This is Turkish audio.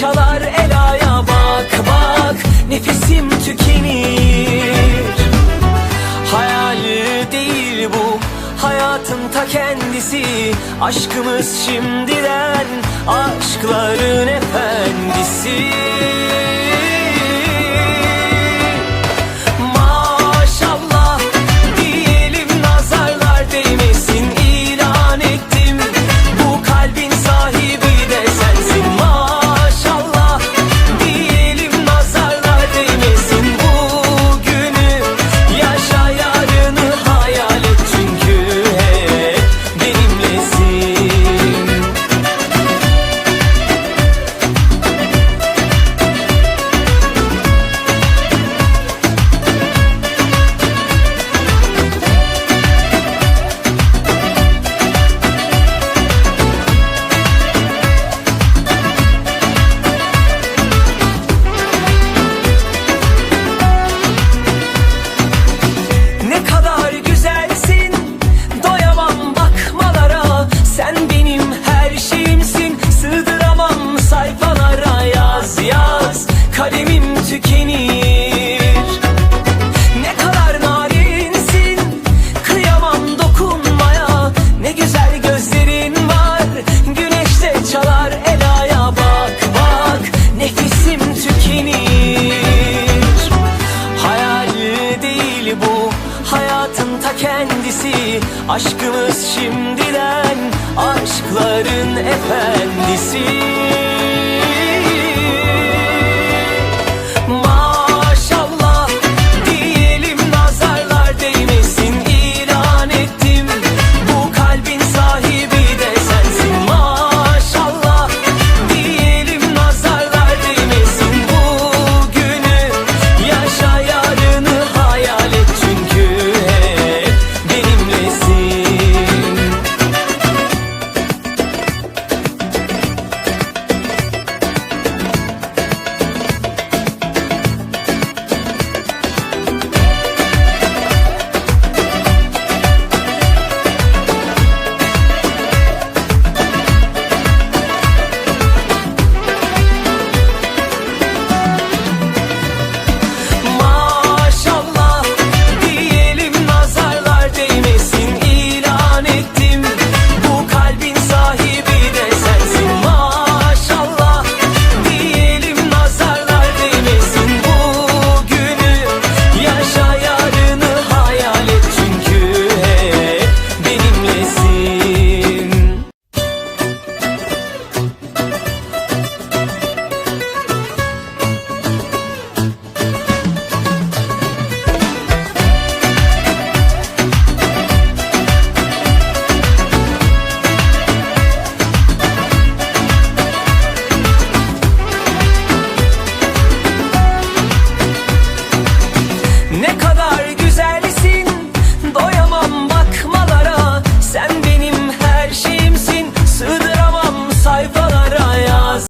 çalar Ela'ya bak bak, nefesim tükenir. Hayal değil bu, hayatın ta kendisi. Aşkımız şimdiden, aşkların efendisi. Maşallah diyelim, nazarlar değmesin, ilan ettim. Bu kalbin sahibi de sensin. Maşallah diyelim, nazarlar değmesin. Bugünü yaşa, yarını hayal et, çünkü hep benimlesin. Ne kadar güzelsin, doyamam bakmalara. Sen benim her şeyimsin, sığdıramam sayfalara. Yaz yaz, kalemim tükenir. Ne kadar narinsin, kıyamam dokunmaya. Ne güzel gözlerin var, güneşte çalar Ela'ya bak bak, nefesim tükenir. Hayal değil bu, hayatın ta kendisi. Aşkımız şimdi